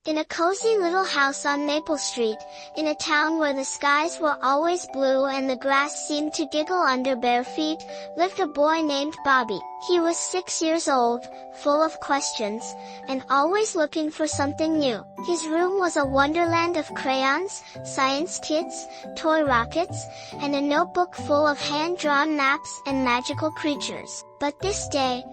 In a cozy little house on Maple Street, in a town where the skies were always blue and the grass seemed to giggle under bare feet, lived a boy named Bobby. He was 6 years old, full of questions, and always looking for something new. His room was a wonderland of crayons, science kits, toy rockets, and a notebook full of hand-drawn maps and magical creatures. But this day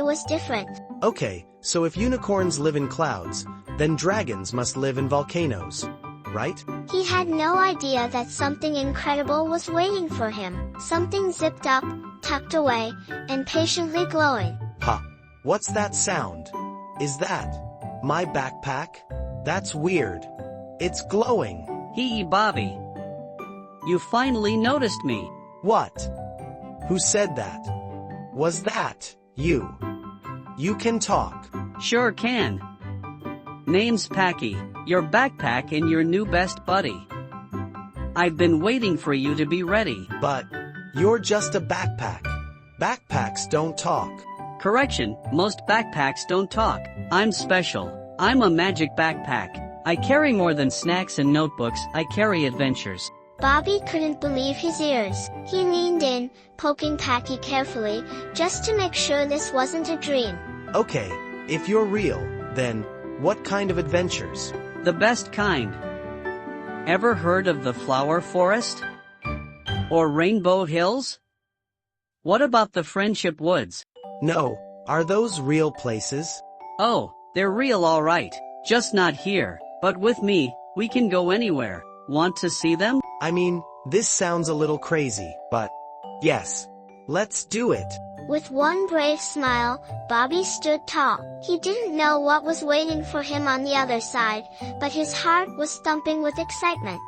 was different. Okay, so if unicorns live in clouds, then dragons must live in volcanoes, right? He had no idea that something incredible was waiting for him. Something zipped up, tucked away, and patiently glowing. Ha! What's that sound? Is that my backpack? That's weird. It's glowing. Hee Bobby. You finally noticed me. What? Who said that? Was that you? You can talk. Sure can. Name's Packy, your backpack and your new best buddy. I've been waiting for you to be ready. But you're just a backpack. Backpacks don't talk. Correction, most backpacks don't talk. I'm special. I'm a magic backpack. I carry more than snacks and notebooks, I carry adventures. Bobby couldn't believe his ears. He leaned in, poking Packy carefully, just to make sure this wasn't a dream. Okay, if you're real, then what kind of adventures? The best kind. Ever heard of the Flower Forest? Or Rainbow Hills? What about the Friendship Woods? No, are those real places? Oh, they're real all right. Just not here. But with me, we can go anywhere. Want to see them? I mean, this sounds a little crazy, but yes, let's do it. With one brave smile, Bobby stood tall. He didn't know what was waiting for him on the other side, but his heart was thumping with excitement.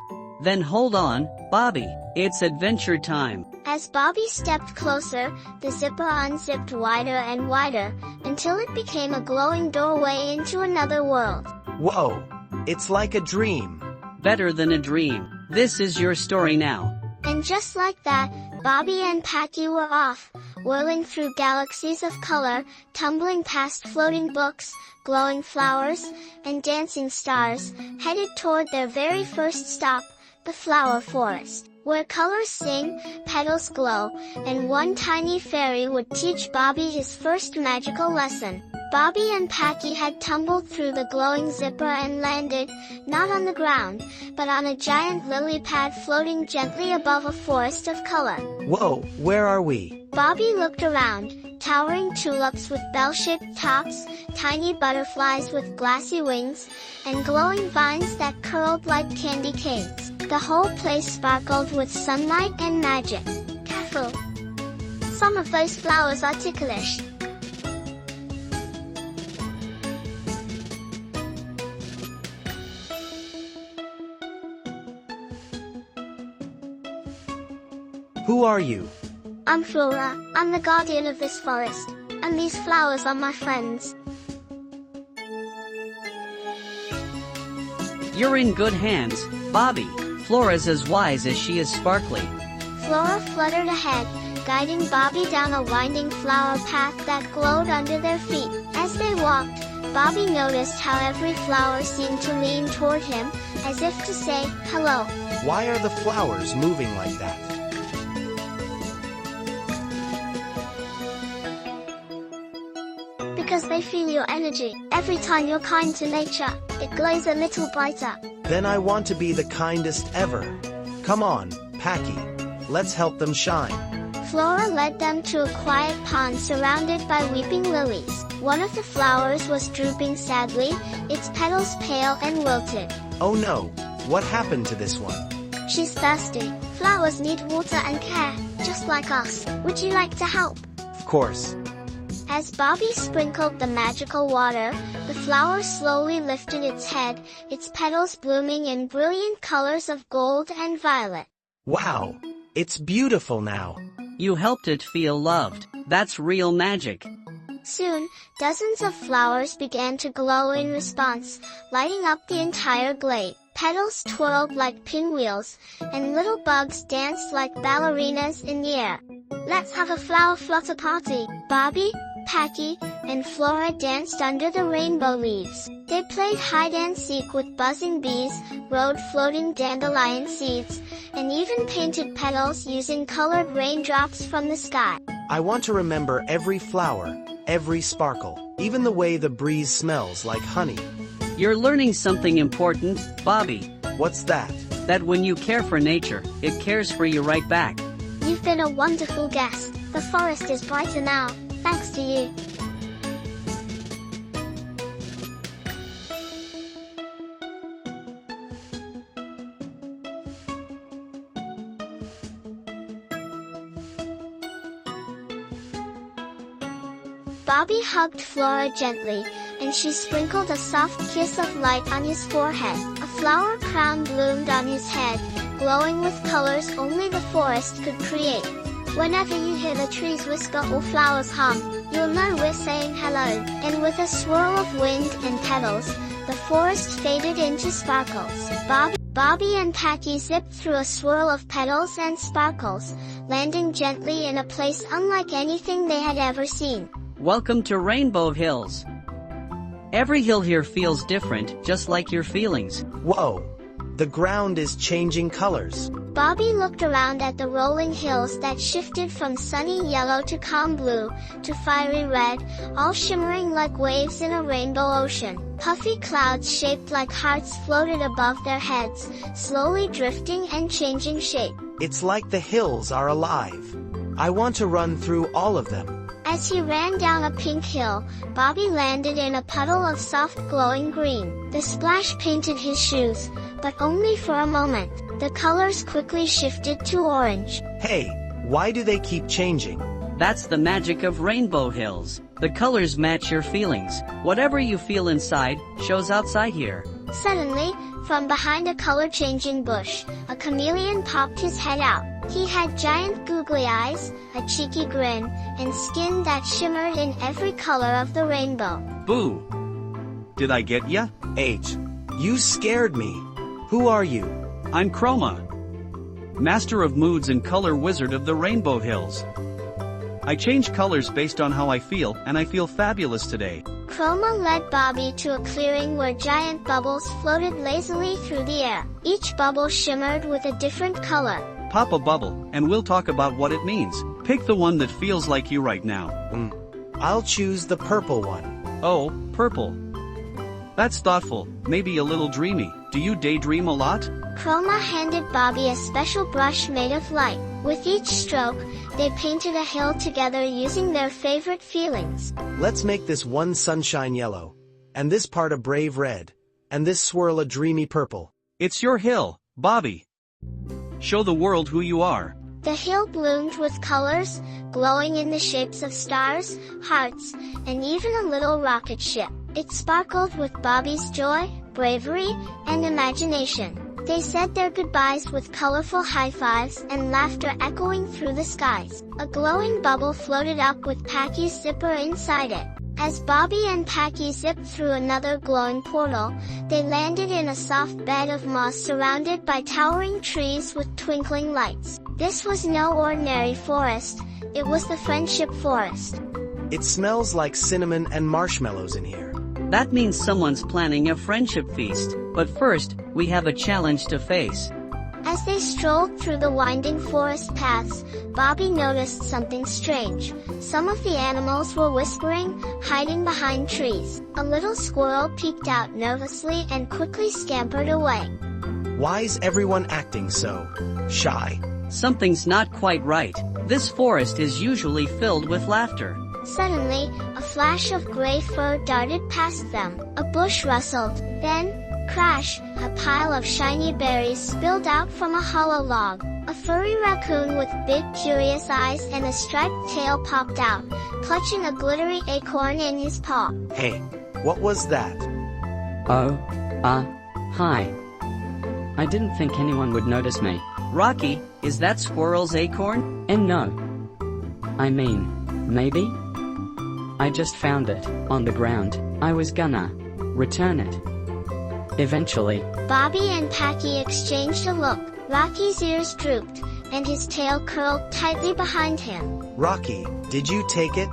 Then hold on, Bobby, it's adventure time. As Bobby stepped closer, the zipper unzipped wider and wider, until it became a glowing doorway into another world. Whoa, it's like a dream. Better than a dream. This is your story now. And just like that, Bobby and Packy were off, whirling through galaxies of color, tumbling past floating books, glowing flowers, and dancing stars, headed toward their very first stop, the flower forest, where colors sing, petals glow, and one tiny fairy would teach Bobby his first magical lesson. Bobby and Packy had tumbled through the glowing zipper and landed, not on the ground, but on a giant lily pad floating gently above a forest of color. Whoa, where are we? Bobby looked around. Towering tulips with bell-shaped tops, tiny butterflies with glassy wings, and glowing vines that curled like candy canes. The whole place sparkled with sunlight and magic. Careful! Some of those flowers are ticklish. Who are you? I'm Flora, I'm the guardian of this forest, and these flowers are my friends. You're in good hands, Bobby. Flora's as wise as she is sparkly. Flora fluttered ahead, guiding Bobby down a winding flower path that glowed under their feet. As they walked, Bobby noticed how every flower seemed to lean toward him, as if to say, hello. Why are the flowers moving like that? Because they feel your energy. Every time you're kind to nature, it glows a little brighter. Then I want to be the kindest ever. Come on, Packy. Let's help them shine. Flora led them to a quiet pond surrounded by weeping lilies. One of the flowers was drooping sadly, its petals pale and wilted. Oh no, what happened to this one? She's thirsty. Flowers need water and care, just like us. Would you like to help? Of course. As Bobby sprinkled the magical water, the flower slowly lifted its head, its petals blooming in brilliant colors of gold and violet. Wow, it's beautiful now. You helped it feel loved. That's real magic. Soon, dozens of flowers began to glow in response, lighting up the entire glade. Petals twirled like pinwheels, and little bugs danced like ballerinas in the air. Let's have a flower flutter party. Bobby, Packy, and Flora danced under the rainbow leaves. They played hide-and-seek with buzzing bees, rode floating dandelion seeds, and even painted petals using colored raindrops from the sky. I want to remember every flower, every sparkle, even the way the breeze smells like honey. You're learning something important, Bobby. What's that? That when you care for nature, it cares for you right back. You've been a wonderful guest. The forest is brighter now, thanks to you. Bobby hugged Flora gently, and she sprinkled a soft kiss of light on his forehead. A flower crown bloomed on his head, glowing with colors only the forest could create. Whenever you hear the trees whisper or flowers hum, you'll know we're saying hello. And with a swirl of wind and petals, the forest faded into sparkles. Bobby and Packy zipped through a swirl of petals and sparkles, landing gently in a place unlike anything they had ever seen. Welcome to Rainbow Hills. Every hill here feels different, just like your feelings. Whoa! The ground is changing colors. Bobby looked around at the rolling hills that shifted from sunny yellow to calm blue, to fiery red, all shimmering like waves in a rainbow ocean. Puffy clouds shaped like hearts floated above their heads, slowly drifting and changing shape. It's like the hills are alive. I want to run through all of them. As he ran down a pink hill, Bobby landed in a puddle of soft glowing green. The splash painted his shoes, but only for a moment. The colors quickly shifted to orange. Hey, why do they keep changing? That's the magic of Rainbow Hills. The colors match your feelings. Whatever you feel inside, shows outside here. Suddenly, from behind a color-changing bush, a chameleon popped his head out. He had giant googly eyes, a cheeky grin, and skin that shimmered in every color of the rainbow. Boo! Did I get ya? H. You scared me. Who are you? I'm Chroma, Master of Moods and Color Wizard of the Rainbow Hills. I change colors based on how I feel, and I feel fabulous today. Chroma led Bobby to a clearing where giant bubbles floated lazily through the air. Each bubble shimmered with a different color. Pop a bubble, and we'll talk about what it means. Pick the one that feels like you right now. I'll choose the purple one. Oh, purple. That's thoughtful, maybe a little dreamy. Do you daydream a lot? Chroma handed Bobby a special brush made of light. With each stroke, they painted a hill together using their favorite feelings. Let's make this one sunshine yellow, and this part a brave red, and this swirl a dreamy purple. It's your hill, Bobby. Show the world who you are. The hill bloomed with colors, glowing in the shapes of stars, hearts, and even a little rocket ship. It sparkled with Bobby's joy, bravery, and imagination. They said their goodbyes with colorful high fives and laughter echoing through the skies. A glowing bubble floated up with Packy's zipper inside it. As Bobby and Packy zipped through another glowing portal, they landed in a soft bed of moss surrounded by towering trees with twinkling lights. This was no ordinary forest, it was the Friendship Forest. It smells like cinnamon and marshmallows in here. That means someone's planning a friendship feast. But first, we have a challenge to face. As they strolled through the winding forest paths, Bobby noticed something strange. Some of the animals were whispering, hiding behind trees. A little squirrel peeked out nervously and quickly scampered away. Why's everyone acting so shy? Something's not quite right. This forest is usually filled with laughter. Suddenly, a flash of gray fur darted past them. A bush rustled. Then, crash, a pile of shiny berries spilled out from a hollow log. A furry raccoon with big curious eyes and a striped tail popped out, clutching a glittery acorn in his paw. Hey, what was that? Hi. I didn't think anyone would notice me. Rocky, is that squirrel's acorn? And no. I mean, maybe? I just found it, on the ground. I was gonna return it. Eventually. Bobby and Packy exchanged a look. Rocky's ears drooped, and his tail curled tightly behind him. Rocky, did you take it?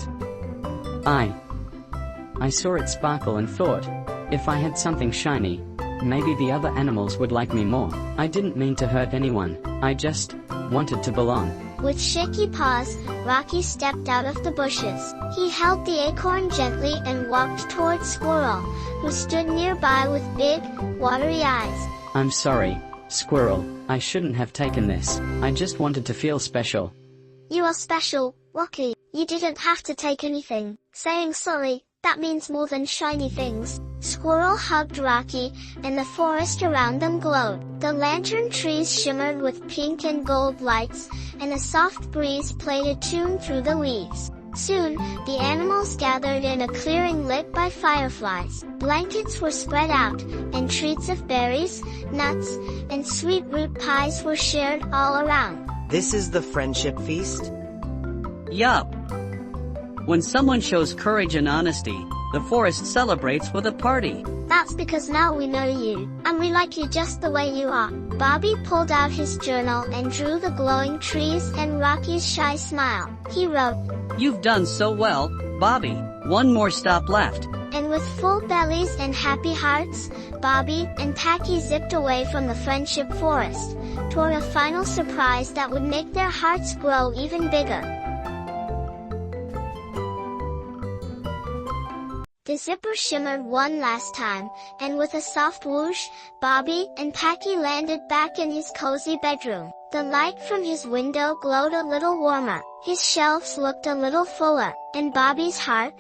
I saw it sparkle and thought, if I had something shiny, maybe the other animals would like me more. I didn't mean to hurt anyone, I just wanted to belong. With shaky paws, Rocky stepped out of the bushes. He held the acorn gently and walked toward Squirrel, who stood nearby with big, watery eyes. I'm sorry, Squirrel, I shouldn't have taken this. I just wanted to feel special. You are special, Rocky. You didn't have to take anything. Saying sorry, that means more than shiny things. Squirrel hugged Rocky, and the forest around them glowed. The lantern trees shimmered with pink and gold lights, and a soft breeze played a tune through the leaves. Soon, the animals gathered in a clearing lit by fireflies. Blankets were spread out, and treats of berries, nuts, and sweet root pies were shared all around. This is the friendship feast? Yup. When someone shows courage and honesty, the forest celebrates with a party. That's because now we know you, and we like you just the way you are. Bobby pulled out his journal and drew the glowing trees and Rocky's shy smile. He wrote, You've done so well, Bobby. One more stop left. And with full bellies and happy hearts, Bobby and Packy zipped away from the friendship forest, toward a final surprise that would make their hearts grow even bigger. The zipper shimmered one last time, and with a soft whoosh, Bobby and Packy landed back in his cozy bedroom. The light from his window glowed a little warmer, his shelves looked a little fuller, and Bobby's heart?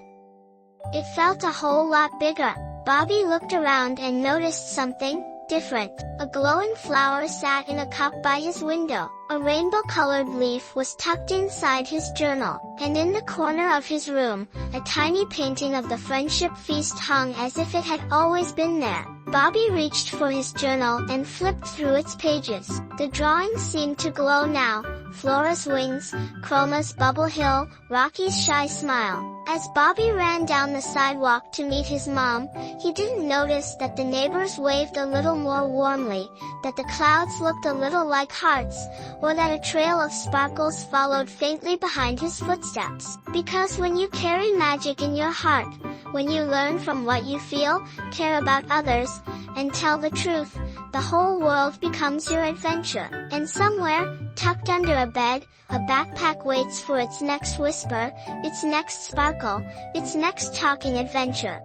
It felt a whole lot bigger. Bobby looked around and noticed something different. A glowing flower sat in a cup by his window. A rainbow-colored leaf was tucked inside his journal, and in the corner of his room, a tiny painting of the friendship feast hung as if it had always been there. Bobby reached for his journal and flipped through its pages. The drawing seemed to glow now. Flora's wings, Chroma's bubble hill, Rocky's shy smile. As Bobby ran down the sidewalk to meet his mom, he didn't notice that the neighbors waved a little more warmly, that the clouds looked a little like hearts, or that a trail of sparkles followed faintly behind his footsteps. Because when you carry magic in your heart, when you learn from what you feel, care about others, and tell the truth, the whole world becomes your adventure. And somewhere, tucked under a bed, a backpack waits for its next whisper, its next sparkle, its next talking adventure.